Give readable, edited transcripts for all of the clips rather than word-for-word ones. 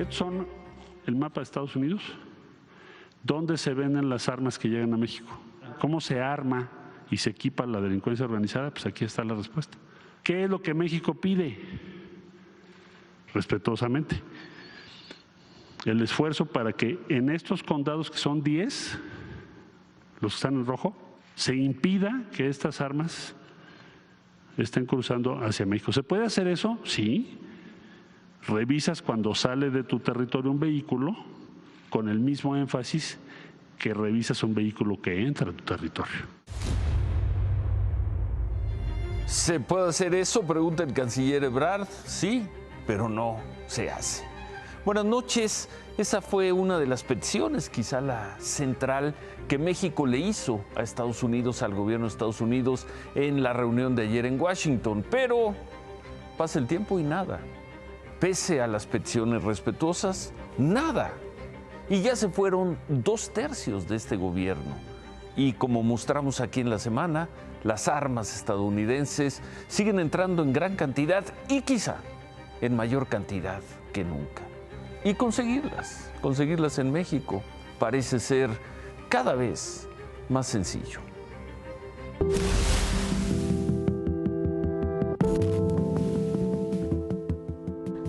Estos son el mapa de Estados Unidos, donde se venden las armas que llegan a México. ¿Cómo se arma y se equipa la delincuencia organizada? Pues aquí está la respuesta. ¿Qué es lo que México pide? Respetuosamente, el esfuerzo para que en estos condados, que son 10, los que están en rojo, se impida que estas armas estén cruzando hacia México. ¿Se puede hacer eso? Sí. Revisas cuando sale de tu territorio un vehículo con el mismo énfasis que revisas un vehículo que entra a tu territorio. ¿Se puede hacer eso? Pregunta el canciller Ebrard. Sí, pero no se hace. Buenas noches. Esa fue una de las peticiones, quizá la central, que México le hizo a Estados Unidos, al gobierno de Estados Unidos, en la reunión de ayer en Washington. Pero pasa el tiempo y nada. Pese a las peticiones respetuosas, nada. Y ya se fueron 2/3 de este gobierno. Y como mostramos aquí en la semana, las armas estadounidenses siguen entrando en gran cantidad y quizá en mayor cantidad que nunca. Y conseguirlas en México parece ser cada vez más sencillo.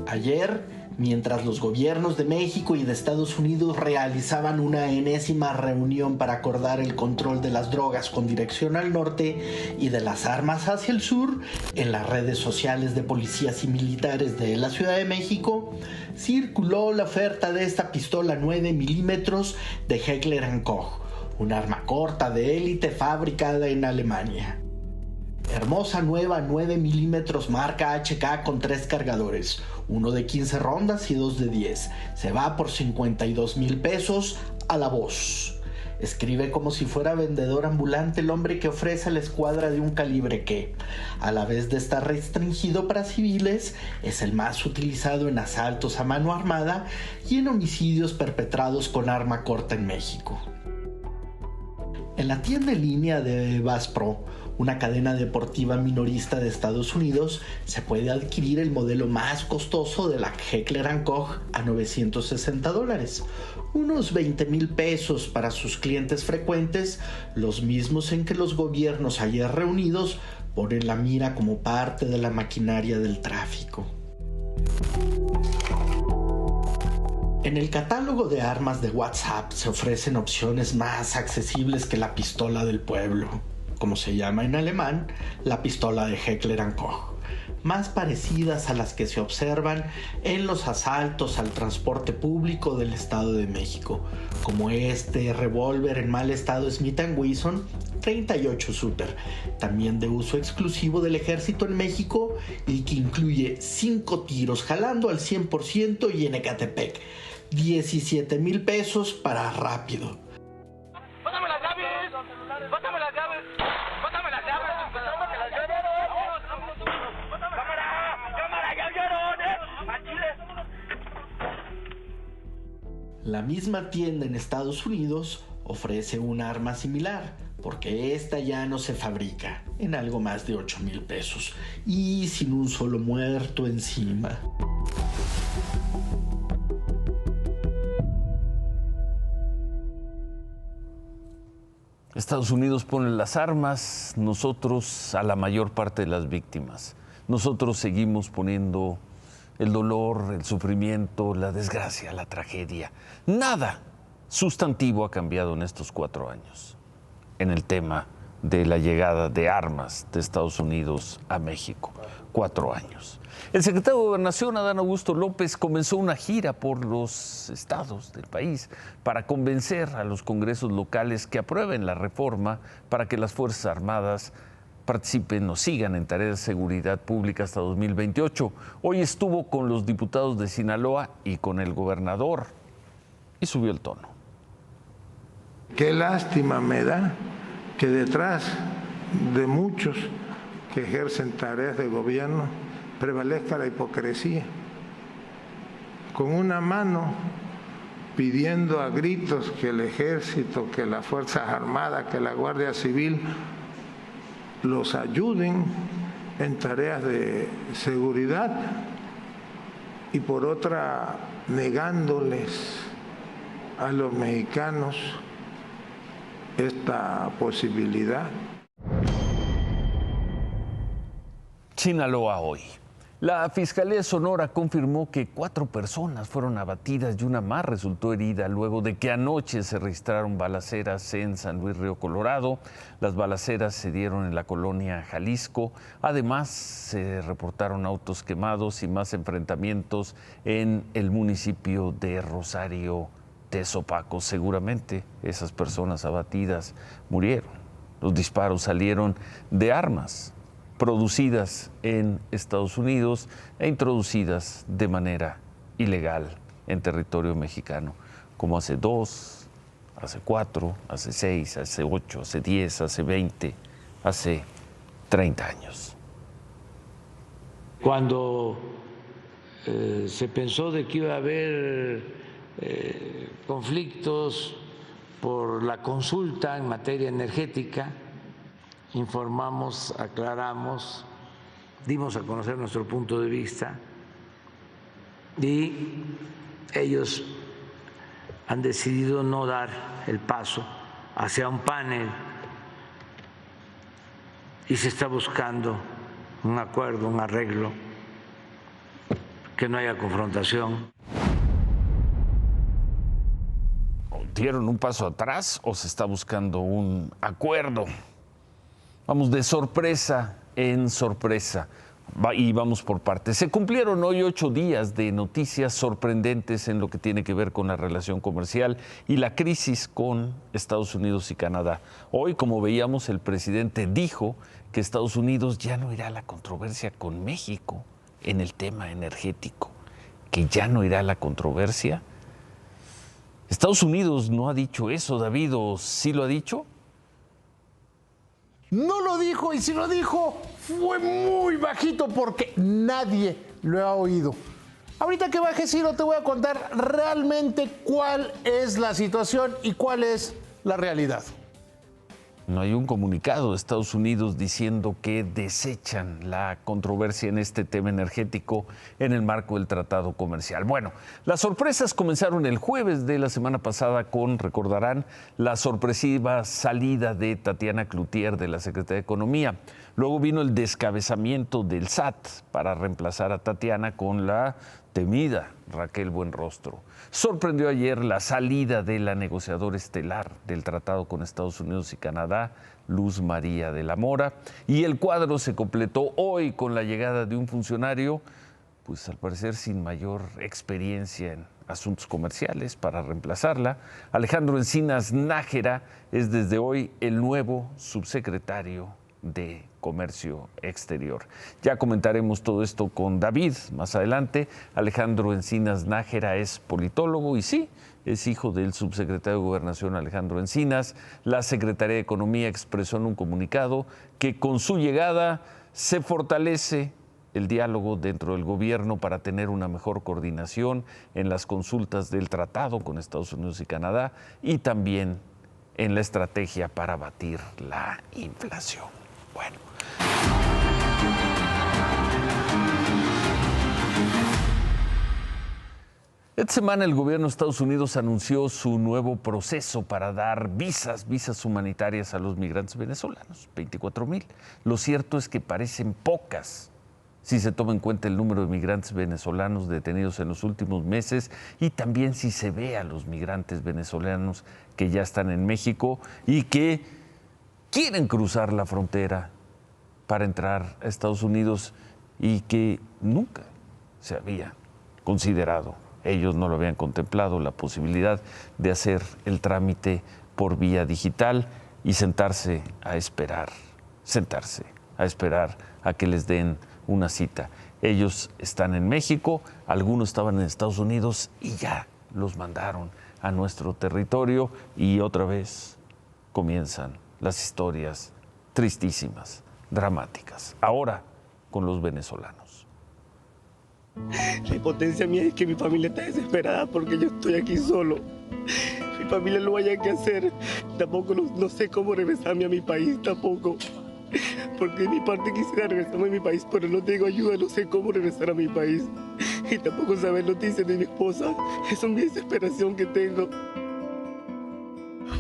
Ayer, mientras los gobiernos de México y de Estados Unidos realizaban una enésima reunión para acordar el control de las drogas con dirección al norte y de las armas hacia el sur, en las redes sociales de policías y militares de la Ciudad de México, circuló la oferta de esta pistola 9 milímetros de Heckler & Koch, un arma corta de élite fabricada en Alemania. Hermosa nueva 9 milímetros marca HK con 3 cargadores, uno de 15 rondas y 2 de 10. Se va por 52,000 pesos a la voz. Escribe como si fuera vendedor ambulante el hombre que ofrece la escuadra de un calibre que, a la vez de estar restringido para civiles, es el más utilizado en asaltos a mano armada y en homicidios perpetrados con arma corta en México. En la tienda en línea de Bass Pro, una cadena deportiva minorista de Estados Unidos, se puede adquirir el modelo más costoso de la Heckler & Koch a $960, unos 20,000 pesos para sus clientes frecuentes, los mismos en que los gobiernos ayer reunidos ponen la mira como parte de la maquinaria del tráfico. En el catálogo de armas de WhatsApp se ofrecen opciones más accesibles que la pistola del pueblo, como se llama en alemán, la pistola de Heckler & Koch, más parecidas a las que se observan en los asaltos al transporte público del Estado de México, como este revólver en mal estado Smith & Wesson 38 Super, también de uso exclusivo del ejército en México y que incluye 5 tiros jalando al 100% y en Ecatepec, 17,000 pesos para rápido. ¡Pásame las llaves! ¡Pásame las llaves! ¡Pásame las llaves! ¡Pásame las llaves! ¡Cámara! ¡Cámara! ¡Ya vieron! ¡A Chile! La misma tienda en Estados Unidos ofrece un arma similar, porque esta ya no se fabrica, en algo más de 8,000 pesos y sin un solo muerto encima. Estados Unidos pone las armas, nosotros a la mayor parte de las víctimas. Nosotros seguimos poniendo el dolor, el sufrimiento, la desgracia, la tragedia. Nada sustantivo ha cambiado en estos 4 años en el tema de la llegada de armas de Estados Unidos a México. 4 años. El secretario de Gobernación, Adán Augusto López, comenzó una gira por los estados del país para convencer a los congresos locales que aprueben la reforma para que las Fuerzas Armadas participen o sigan en tareas de seguridad pública hasta 2028. Hoy estuvo con los diputados de Sinaloa y con el gobernador y subió el tono. Qué lástima me da que detrás de muchos que ejercen tareas de gobierno prevalezca la hipocresía. Con una mano pidiendo a gritos que el ejército, que las Fuerzas Armadas, que la Guardia Civil los ayuden en tareas de seguridad y por otra negándoles a los mexicanos esta posibilidad. Sinaloa hoy. La Fiscalía de Sonora confirmó que 4 personas fueron abatidas y una más resultó herida luego de que anoche se registraron balaceras en San Luis Río Colorado. Las balaceras se dieron en la colonia Jalisco. Además, se reportaron autos quemados y más enfrentamientos en el municipio de Rosario de Sopaco. Seguramente esas personas abatidas murieron. Los disparos salieron de armas producidas en Estados Unidos e introducidas de manera ilegal en territorio mexicano, como hace 2, hace 4, hace 6, hace 8, hace 10, hace 20, hace 30 años. Cuando se pensó de que iba a haber conflictos por la consulta en materia energética, informamos, aclaramos, dimos a conocer nuestro punto de vista y ellos han decidido no dar el paso hacia un panel y se está buscando un acuerdo, un arreglo, que no haya confrontación. ¿Dieron un paso atrás o se está buscando un acuerdo? Vamos de sorpresa en sorpresa y vamos por partes. Se cumplieron hoy 8 días de noticias sorprendentes en lo que tiene que ver con la relación comercial y la crisis con Estados Unidos y Canadá. Hoy, como veíamos, el presidente dijo que Estados Unidos ya no irá a la controversia con México en el tema energético, que ya no irá a la controversia. Estados Unidos no ha dicho eso, David, ¿o sí lo ha dicho? No lo dijo, y si lo dijo fue muy bajito porque nadie lo ha oído. Ahorita que baje Ciro te voy a contar realmente cuál es la situación y cuál es la realidad. No hay un comunicado de Estados Unidos diciendo que desechan la controversia en este tema energético en el marco del tratado comercial. Bueno, las sorpresas comenzaron el jueves de la semana pasada con, recordarán, la sorpresiva salida de Tatiana Cloutier de la Secretaría de Economía. Luego vino el descabezamiento del SAT para reemplazar a Tatiana con la temida Raquel Buenrostro. Sorprendió ayer la salida de la negociadora estelar del tratado con Estados Unidos y Canadá, Luz María de la Mora, y el cuadro se completó hoy con la llegada de un funcionario, pues al parecer sin mayor experiencia en asuntos comerciales, para reemplazarla. Alejandro Encinas Nájera es desde hoy el nuevo subsecretario de Comercio Exterior. Ya comentaremos todo esto con David más adelante. Alejandro Encinas Nájera es politólogo y sí, es hijo del subsecretario de Gobernación Alejandro Encinas. La Secretaría de Economía expresó en un comunicado que con su llegada se fortalece el diálogo dentro del gobierno para tener una mejor coordinación en las consultas del tratado con Estados Unidos y Canadá y también en la estrategia para abatir la inflación. Bueno. Esta semana el gobierno de Estados Unidos anunció su nuevo proceso para dar visas humanitarias a los migrantes venezolanos, 24,000. Lo cierto es que parecen pocas si se toma en cuenta el número de migrantes venezolanos detenidos en los últimos meses y también si se ve a los migrantes venezolanos que ya están en México y que quieren cruzar la frontera para entrar a Estados Unidos y que nunca se había considerado, ellos no lo habían contemplado, la posibilidad de hacer el trámite por vía digital y sentarse a esperar a que les den una cita. Ellos están en México, algunos estaban en Estados Unidos y ya los mandaron a nuestro territorio y otra vez comienzan las historias tristísimas, dramáticas, ahora con los venezolanos. La impotencia mía es que mi familia está desesperada porque yo estoy aquí solo. Mi familia no haya que hacer, tampoco no sé cómo regresarme a mi país, tampoco. Porque de mi parte quisiera regresarme a mi país, pero no tengo ayuda, no sé cómo regresar a mi país. y tampoco saber noticias de mi esposa. Esa es mi desesperación que tengo.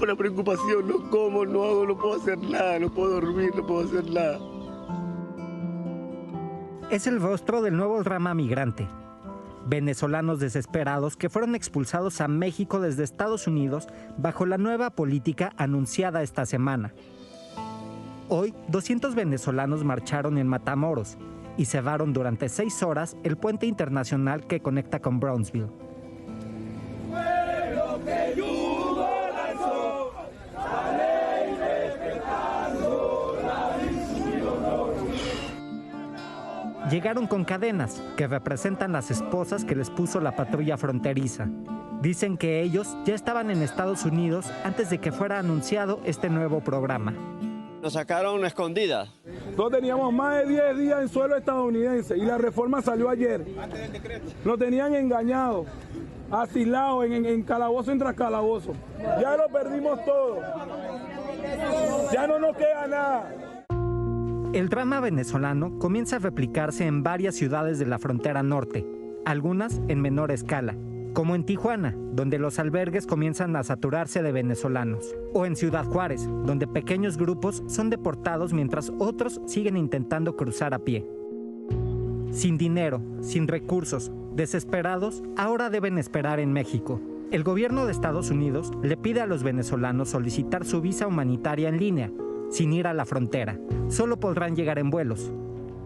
Una preocupación, no como, no hago, no puedo hacer nada, no puedo dormir, no puedo hacer nada. Es el rostro del nuevo drama migrante. Venezolanos desesperados que fueron expulsados a México desde Estados Unidos bajo la nueva política anunciada esta semana. Hoy, 200 venezolanos marcharon en Matamoros y cerraron durante 6 horas el puente internacional que conecta con Brownsville. Llegaron con cadenas que representan las esposas que les puso la patrulla fronteriza. Dicen que ellos ya estaban en Estados Unidos antes de que fuera anunciado este nuevo programa. Nos sacaron escondidas. Nosotros teníamos más de 10 días en suelo estadounidense y la reforma salió ayer. Nos tenían engañados, asilados en calabozo tras calabozo. Ya lo perdimos todo. Ya no nos queda nada. El drama venezolano comienza a replicarse en varias ciudades de la frontera norte, algunas en menor escala, como en Tijuana, donde los albergues comienzan a saturarse de venezolanos, o en Ciudad Juárez, donde pequeños grupos son deportados mientras otros siguen intentando cruzar a pie. Sin dinero, sin recursos, desesperados, ahora deben esperar en México. El gobierno de Estados Unidos le pide a los venezolanos solicitar su visa humanitaria en línea, sin ir a la frontera. Solo podrán llegar en vuelos,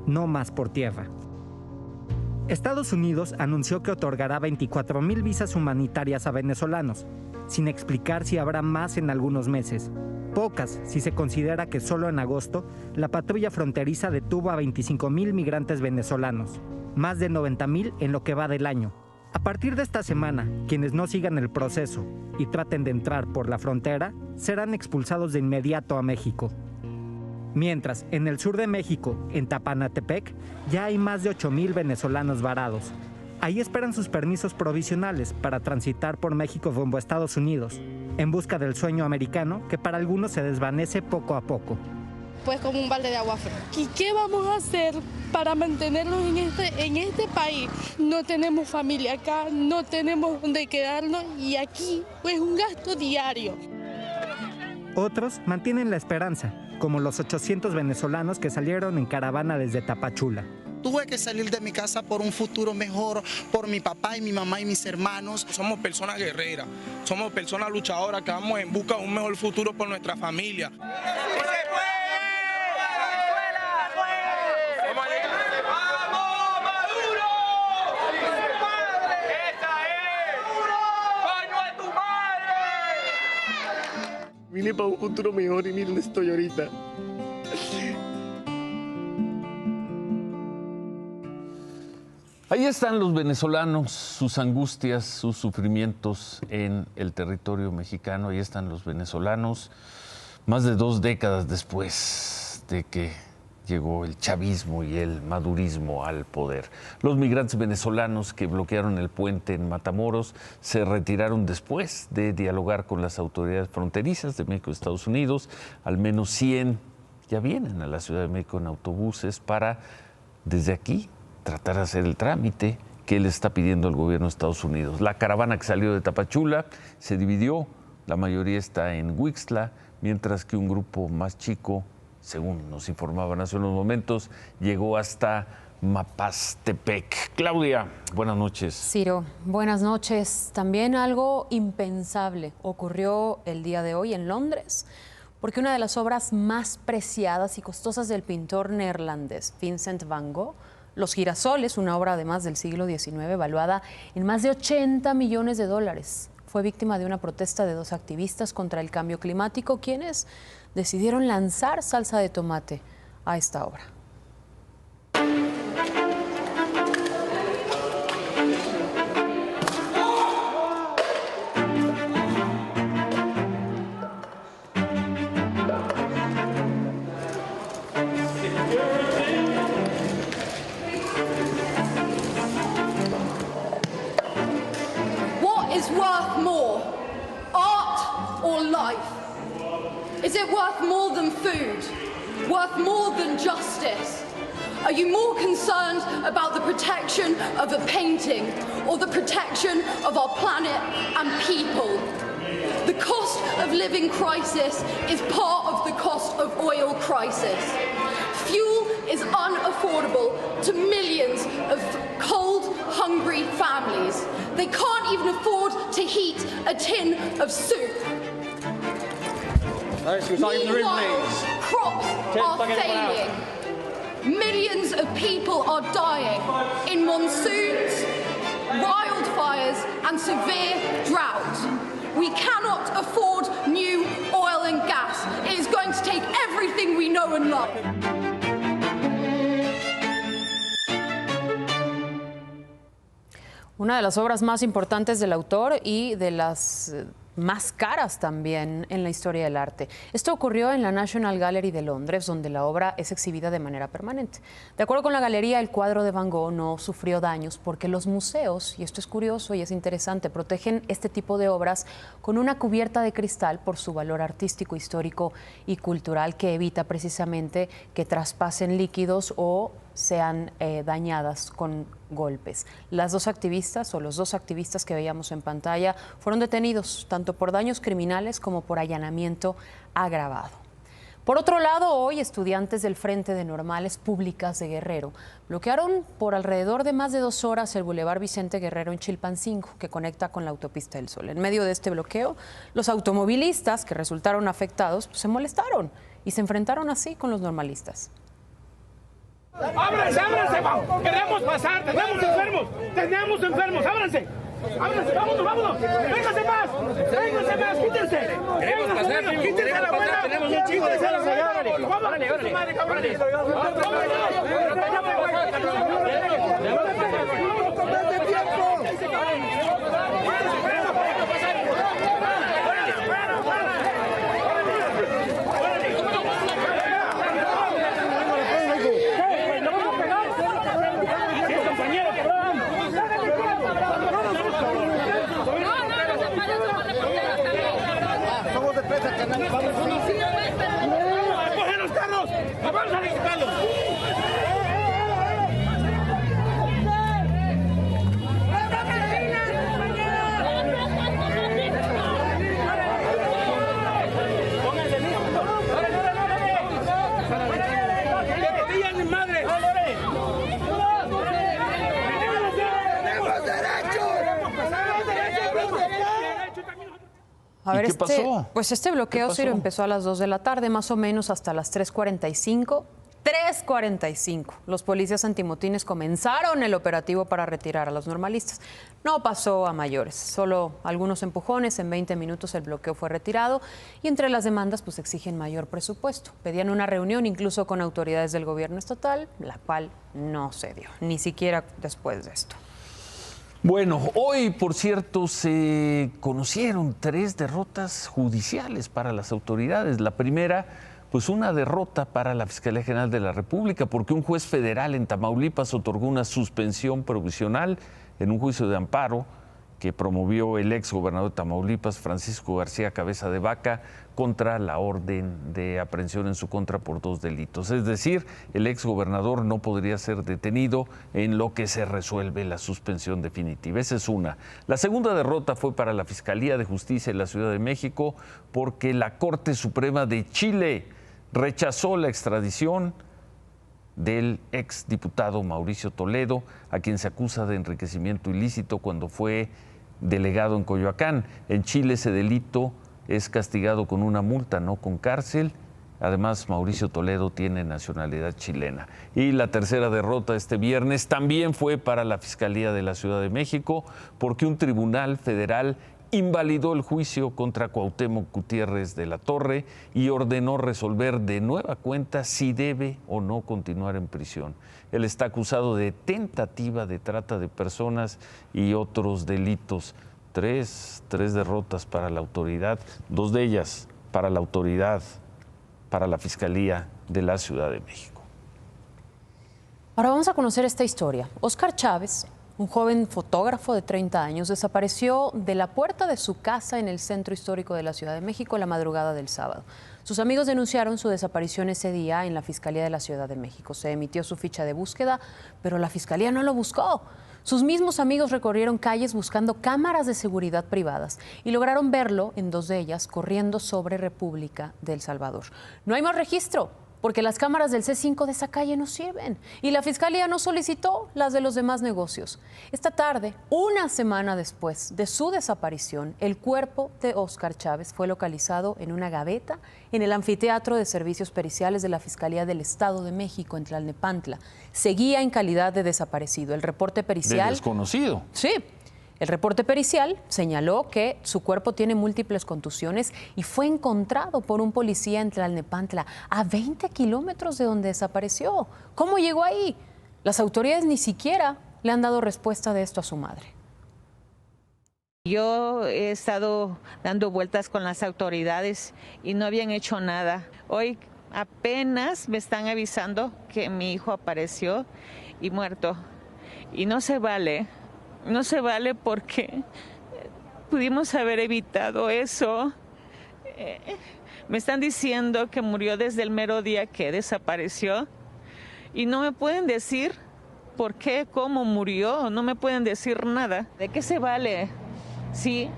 no más por tierra. Estados Unidos anunció que otorgará 24,000 visas humanitarias a venezolanos, sin explicar si habrá más en algunos meses. Pocas, si se considera que solo en agosto, la patrulla fronteriza detuvo a 25,000 migrantes venezolanos, más de 90,000 en lo que va del año. A partir de esta semana, quienes no sigan el proceso y traten de entrar por la frontera, serán expulsados de inmediato a México. Mientras, en el sur de México, en Tapanatepec, ya hay más de 8,000 venezolanos varados. Ahí esperan sus permisos provisionales para transitar por México rumbo a Estados Unidos, en busca del sueño americano que para algunos se desvanece poco a poco. Pues como un balde de agua fría. ¿Y qué vamos a hacer para mantenernos en este país? No tenemos familia acá, no tenemos dónde quedarnos y aquí es un gasto diario. Otros mantienen la esperanza, como los 800 venezolanos que salieron en caravana desde Tapachula. Tuve que salir de mi casa por un futuro mejor, por mi papá y mi mamá y mis hermanos. Somos personas guerreras, somos personas luchadoras que vamos en busca de un mejor futuro por nuestra familia. Vine para un futuro mejor y miren dónde estoy ahorita. Ahí están los venezolanos, sus angustias, sus sufrimientos en el territorio mexicano. Ahí están los venezolanos, más de 2 décadas después de que llegó el chavismo y el madurismo al poder. Los migrantes venezolanos que bloquearon el puente en Matamoros se retiraron después de dialogar con las autoridades fronterizas de México y Estados Unidos. Al menos 100 ya vienen a la Ciudad de México en autobuses para, desde aquí, tratar de hacer el trámite que le está pidiendo el gobierno de Estados Unidos. La caravana que salió de Tapachula se dividió, la mayoría está en Huixtla, mientras que un grupo más chico, según nos informaban hace unos momentos, llegó hasta Mapastepec. Claudia, buenas noches. Ciro, buenas noches. También algo impensable ocurrió el día de hoy en Londres, porque una de las obras más preciadas y costosas del pintor neerlandés Vincent van Gogh, Los girasoles, una obra además del siglo XIX, valuada en más de 80 millones de dólares, fue víctima de una protesta de 2 activistas contra el cambio climático, quienes decidieron lanzar salsa de tomate a esta obra. Is it worth more than food? Worth more than justice? Are you more concerned about the protection of a painting or the protection of our planet and people? The cost of living crisis is part of the cost of oil crisis. Fuel is unaffordable to millions of cold, hungry families. They can't even afford to heat a tin of soup. Meanwhile, crops are failing. Millions of people are dying in monsoons, wildfires, and severe drought. We cannot afford new oil and gas. It is going to take everything we know and love. Una de las obras más importantes del autor y de las más caras también en la historia del arte. Esto ocurrió en la National Gallery de Londres, donde la obra es exhibida de manera permanente. De acuerdo con la galería, el cuadro de Van Gogh no sufrió daños porque los museos, y esto es curioso y es interesante, protegen este tipo de obras con una cubierta de cristal por su valor artístico, histórico y cultural, que evita precisamente que traspasen líquidos o sean dañadas con golpes. Las dos activistas o los dos activistas que veíamos en pantalla fueron detenidos tanto por daños criminales como por allanamiento agravado. Por otro lado, hoy estudiantes del Frente de Normales Públicas de Guerrero bloquearon por alrededor de más de 2 horas el Boulevard Vicente Guerrero en Chilpancingo, que conecta con la Autopista del Sol. En medio de este bloqueo, los automovilistas que resultaron afectados se molestaron y se enfrentaron así con los normalistas. ¡Ábranse, ábranse! ¡Queremos pasar! ¡Tenemos enfermos! ¡Ábranse! ¡Ábranse! ¡Vámonos! ¡Véngase más! ¡Quítense! ¡Queremos pasar! ¡Quítense la buena! ¡Tenemos un chingo de salas allá! ¡Órale! ¡Cogen los carros! ¡Vamos a visitarlos! A ver, ¿Y qué pasó? Pues este bloqueo, Ciro, empezó a las 2 de la tarde, más o menos hasta las 3:45. 3:45. Los policías antimotines comenzaron el operativo para retirar a los normalistas. No pasó a mayores, solo algunos empujones. En 20 minutos el bloqueo fue retirado y entre las demandas pues exigen mayor presupuesto. Pedían una reunión incluso con autoridades del gobierno estatal, la cual no se dio, ni siquiera después de esto. Bueno, hoy, por cierto, se conocieron 3 derrotas judiciales para las autoridades. La primera, pues una derrota para la Fiscalía General de la República, porque un juez federal en Tamaulipas otorgó una suspensión provisional en un juicio de amparo que promovió el ex gobernador de Tamaulipas, Francisco García Cabeza de Vaca, contra la orden de aprehensión en su contra por 2 delitos. Es decir, el ex gobernador no podría ser detenido en lo que se resuelve la suspensión definitiva. Esa es una. La segunda derrota fue para la Fiscalía de Justicia de la Ciudad de México, porque la Corte Suprema de Chile rechazó la extradición del ex diputado Mauricio Toledo, a quien se acusa de enriquecimiento ilícito cuando fue delegado en Coyoacán. En Chile ese delito es castigado con una multa, no con cárcel. Además, Mauricio Toledo tiene nacionalidad chilena. Y la tercera derrota este viernes también fue para la Fiscalía de la Ciudad de México, porque un tribunal federal invalidó el juicio contra Cuauhtémoc Gutiérrez de la Torre y ordenó resolver de nueva cuenta si debe o no continuar en prisión. Él está acusado de tentativa de trata de personas y otros delitos. Tres derrotas para la autoridad, 2 de ellas para la autoridad, para la Fiscalía de la Ciudad de México. Ahora vamos a conocer esta historia. Óscar Chávez Un joven fotógrafo de 30 años desapareció de la puerta de su casa en el centro histórico de la Ciudad de México la madrugada del sábado. Sus amigos denunciaron su desaparición ese día en la Fiscalía de la Ciudad de México. Se emitió su ficha de búsqueda, pero la Fiscalía no lo buscó. Sus mismos amigos recorrieron calles buscando cámaras de seguridad privadas y lograron verlo en 2 de ellas corriendo sobre República de El Salvador. No hay más registro, porque las cámaras del C5 de esa calle no sirven y la Fiscalía no solicitó las de los demás negocios. Esta tarde, una semana después de su desaparición, el cuerpo de Óscar Chávez fue localizado en una gaveta en el anfiteatro de servicios periciales de la Fiscalía del Estado de México en Tlalnepantla. Seguía en calidad de desaparecido. El reporte pericial... De desconocido. Sí. El reporte pericial señaló que su cuerpo tiene múltiples contusiones y fue encontrado por un policía en Tlalnepantla, a 20 kilómetros de donde desapareció. ¿Cómo llegó ahí? Las autoridades ni siquiera le han dado respuesta de esto a su madre. Yo he estado dando vueltas con las autoridades y no habían hecho nada. Hoy apenas me están avisando que mi hijo apareció y muerto. Y no se vale. No se vale porque pudimos haber evitado eso. Me están diciendo que murió desde el mero día que desapareció y no me pueden decir por qué, cómo murió, no me pueden decir nada. ¿De qué se vale? Sí,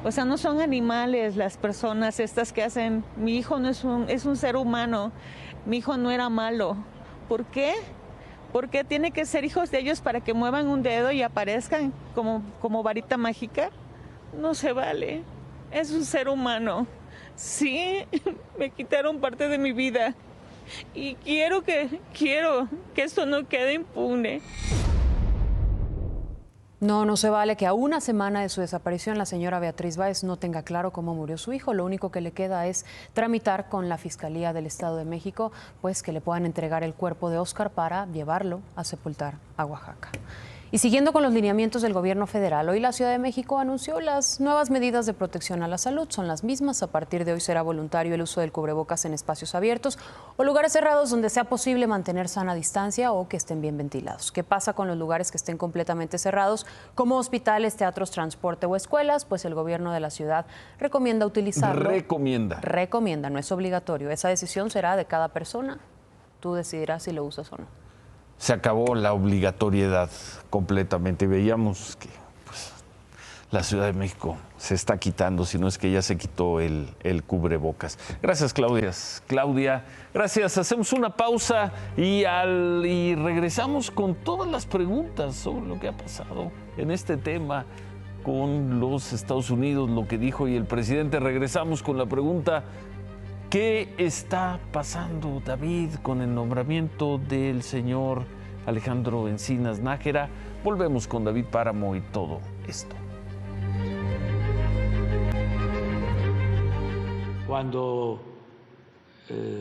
o sea, no son animales las personas estas que hacen. Mi hijo no es un ser humano, mi hijo no era malo. ¿Por qué? ¿Por qué tiene que ser hijos de ellos para que muevan un dedo y aparezcan como varita mágica? No se vale. Es un ser humano. Sí, me quitaron parte de mi vida. Y quiero que esto no quede impune. No se vale que a una semana de su desaparición la señora Beatriz Báez no tenga claro cómo murió su hijo. Lo único que le queda es tramitar con la Fiscalía del Estado de México, pues que le puedan entregar el cuerpo de Óscar para llevarlo a sepultar a Oaxaca. Y siguiendo con los lineamientos del gobierno federal, hoy la Ciudad de México anunció las nuevas medidas de protección a la salud. Son las mismas. A partir de hoy será voluntario el uso del cubrebocas en espacios abiertos o lugares cerrados donde sea posible mantener sana distancia o que estén bien ventilados. ¿Qué pasa con los lugares que estén completamente cerrados, como hospitales, teatros, transporte o escuelas? Pues el gobierno de la ciudad recomienda utilizarlo. Recomienda, no es obligatorio. Esa decisión será de cada persona. Tú decidirás si lo usas o no. Se acabó la obligatoriedad completamente. Veíamos que pues, la Ciudad de México se está quitando, si no es que ya se quitó el cubrebocas. Gracias, Claudia. Gracias. Hacemos una pausa y regresamos con todas las preguntas sobre lo que ha pasado en este tema con los Estados Unidos, lo que dijo hoy el presidente. Regresamos con la pregunta: ¿qué está pasando, David, con el nombramiento del señor Alejandro Encinas Nájera? Volvemos con David Páramo y todo esto. Cuando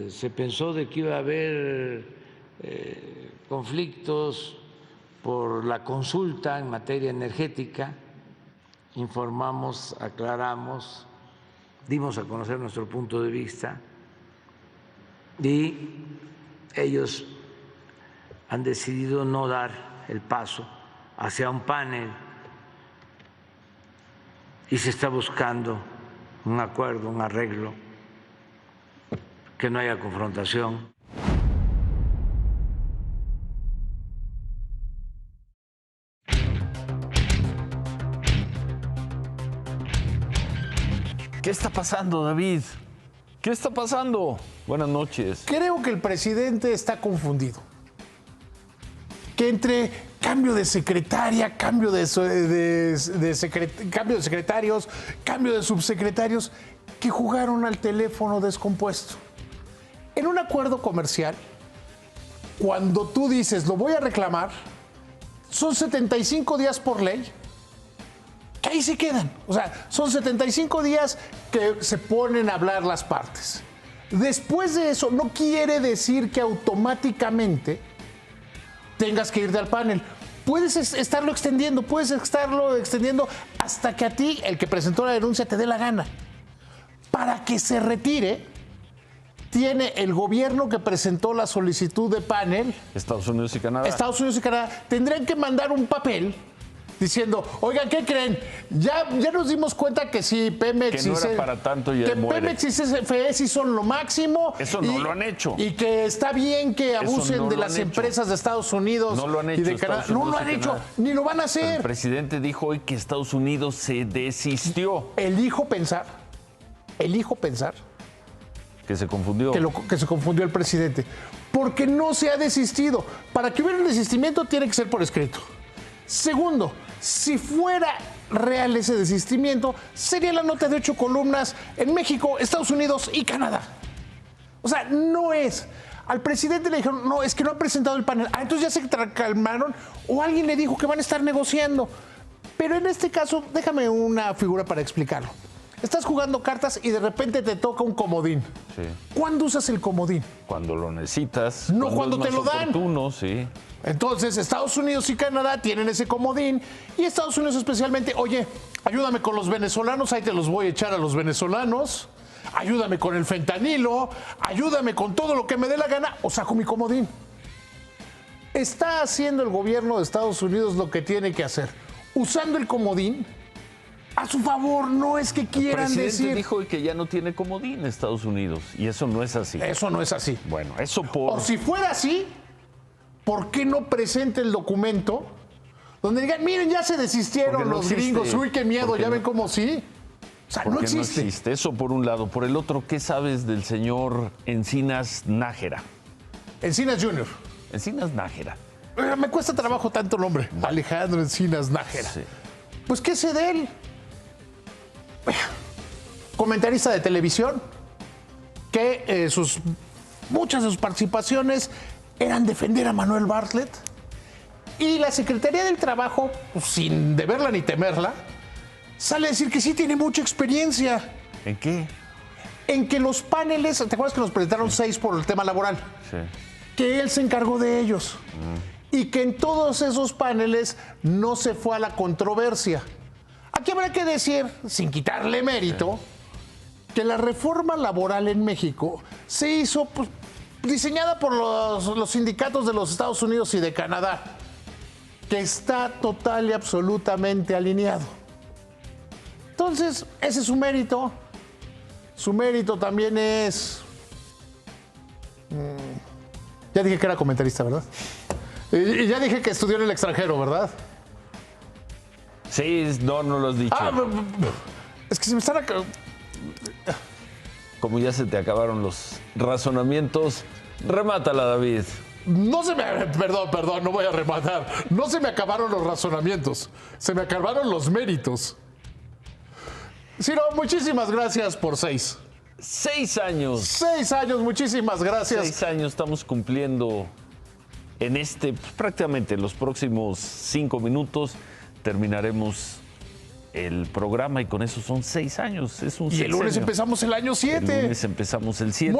se pensó de que iba a haber conflictos por la consulta en materia energética, informamos, aclaramos, dimos a conocer nuestro punto de vista y ellos han decidido no dar el paso hacia un panel y se está buscando un acuerdo, un arreglo, que no haya confrontación. ¿Qué está pasando, David? ¿Qué está pasando? Buenas noches. Creo que el presidente está confundido. Que entre cambio de secretaria, cambio de secretarios, cambio de subsecretarios, que jugaron al teléfono descompuesto. En un acuerdo comercial, cuando tú dices, lo voy a reclamar, son 75 días por ley, que ahí se quedan. O sea, son 75 días que se ponen a hablar las partes. Después de eso, no quiere decir que automáticamente tengas que irte al panel. Puedes estarlo extendiendo hasta que a ti, el que presentó la denuncia, te dé la gana. Para que se retire, tiene el gobierno que presentó la solicitud de panel. Estados Unidos y Canadá. Tendrán que mandar un papel diciendo, oigan, ¿qué creen? Ya nos dimos cuenta que sí, Pemex que no era para tanto y que muere. Pemex y CFE sí son lo máximo. Eso no lo han hecho. Y que está bien que abusen no de lo las han hecho. empresas de Estados Unidos No lo han hecho y de Canadá. No lo han hecho, ni lo van a hacer. El presidente dijo hoy que Estados Unidos se desistió. Elijo pensar que se confundió. Que se confundió el presidente. Porque no se ha desistido. Para que hubiera un desistimiento tiene que ser por escrito. Segundo, si fuera real ese desistimiento, sería la nota de 8 columnas en México, Estados Unidos y Canadá. O sea, no es. Al presidente le dijeron, no, es que no ha presentado el panel. Entonces ya se calmaron o alguien le dijo que van a estar negociando. Pero en este caso, déjame una figura para explicarlo. Estás jugando cartas y de repente te toca un comodín. Sí. ¿Cuándo usas el comodín? Cuando lo necesitas. No cuando te lo dan. Sí. Entonces, Estados Unidos y Canadá tienen ese comodín y Estados Unidos especialmente, oye, ayúdame con los venezolanos, ahí te los voy a echar a los venezolanos, ayúdame con el fentanilo, ayúdame con todo lo que me dé la gana o saco mi comodín. Está haciendo el gobierno de Estados Unidos lo que tiene que hacer, usando el comodín a su favor, no es que quieran decir... El presidente dijo que ya no tiene comodín Estados Unidos y eso no es así. Eso no es así. Bueno, eso por... O si fuera así, ¿por qué no presente el documento donde digan, miren, ya se desistieron los gringos, uy, qué miedo, ya ven cómo sí? O sea, no existe. No existe. Eso por un lado. Por el otro, ¿qué sabes del señor Encinas Nájera? Encinas Jr. Encinas Nájera. Me cuesta trabajo tanto el nombre. Alejandro Encinas Nájera. Sí. Pues, ¿qué sé de él? Comentarista de televisión, que muchas de sus participaciones eran defender a Manuel Bartlett. Y la Secretaría del Trabajo, pues, sin deberla ni temerla, sale a decir que sí tiene mucha experiencia. ¿En qué? En que los paneles, ¿te acuerdas que nos presentaron 6 por el tema laboral? Sí. Que él se encargó de ellos. Y que en todos esos paneles no se fue a la controversia. Aquí habrá que decir, sin quitarle mérito, que la reforma laboral en México se hizo pues, diseñada por los sindicatos de los Estados Unidos y de Canadá, que está total y absolutamente alineado. Entonces, ese es su mérito. Su mérito también es... Ya dije que era comentarista, ¿verdad? Y ya dije que estudió en el extranjero, ¿verdad? Sí, no lo has dicho. Es que se me están... Como ya se te acabaron los razonamientos, remátala, David. No se me... Perdón, no voy a rematar. No se me acabaron los razonamientos. Se me acabaron los méritos. Ciro, muchísimas gracias por 6. 6 años. 6 años, muchísimas gracias. 6 años estamos cumpliendo en prácticamente los próximos 5 minutos terminaremos el programa y con eso son 6 años. Es un y el lunes empezamos el año 7. El lunes empezamos el 7.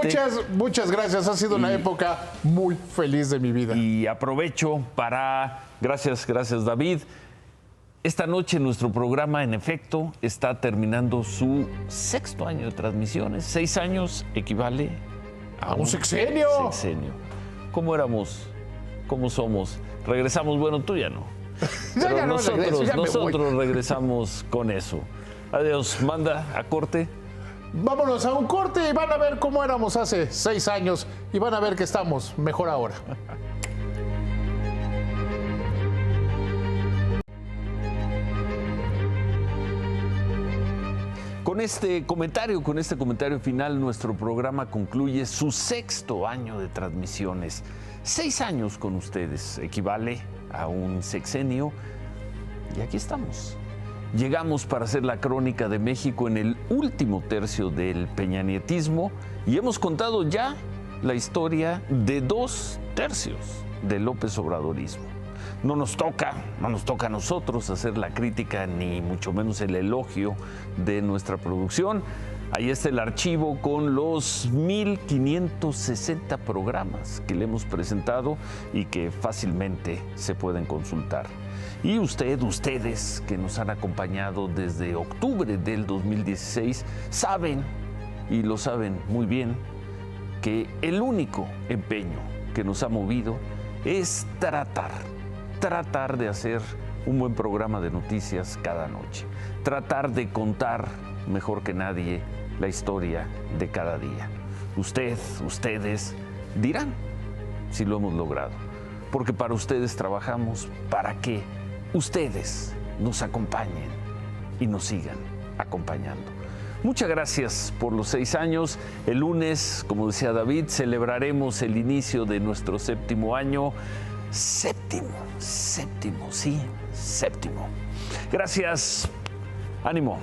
Muchas gracias. Ha sido una época muy feliz de mi vida. Y aprovecho para... Gracias, David. Esta noche nuestro programa, en efecto, está terminando su 6º año de transmisiones. 6 años equivale a un sexenio. ¿Cómo éramos? ¿Cómo somos? Regresamos, bueno, tú ya no. Pero nosotros regresamos con eso. Adiós, manda a corte. Vámonos a un corte y van a ver cómo éramos hace 6 años y van a ver que estamos mejor ahora. Con este comentario final, nuestro programa concluye su 6º año de transmisiones. 6 años con ustedes equivale a un sexenio y aquí estamos. Llegamos para hacer la crónica de México en el último tercio del peñanietismo y hemos contado ya la historia de 2 tercios del López Obradorismo. No nos toca a nosotros hacer la crítica ni mucho menos el elogio de nuestra producción. Ahí está el archivo con los 1,560 programas que le hemos presentado y que fácilmente se pueden consultar. Y ustedes que nos han acompañado desde octubre del 2016, saben, y lo saben muy bien, que el único empeño que nos ha movido es tratar tratar de hacer un buen programa de noticias cada noche. Tratar de contar mejor que nadie la historia de cada día. Ustedes dirán si lo hemos logrado. Porque para ustedes trabajamos, para que ustedes nos acompañen y nos sigan acompañando. Muchas gracias por los 6 años. El lunes, como decía David, celebraremos el inicio de nuestro 7º año. Séptimo. Gracias. Ánimo.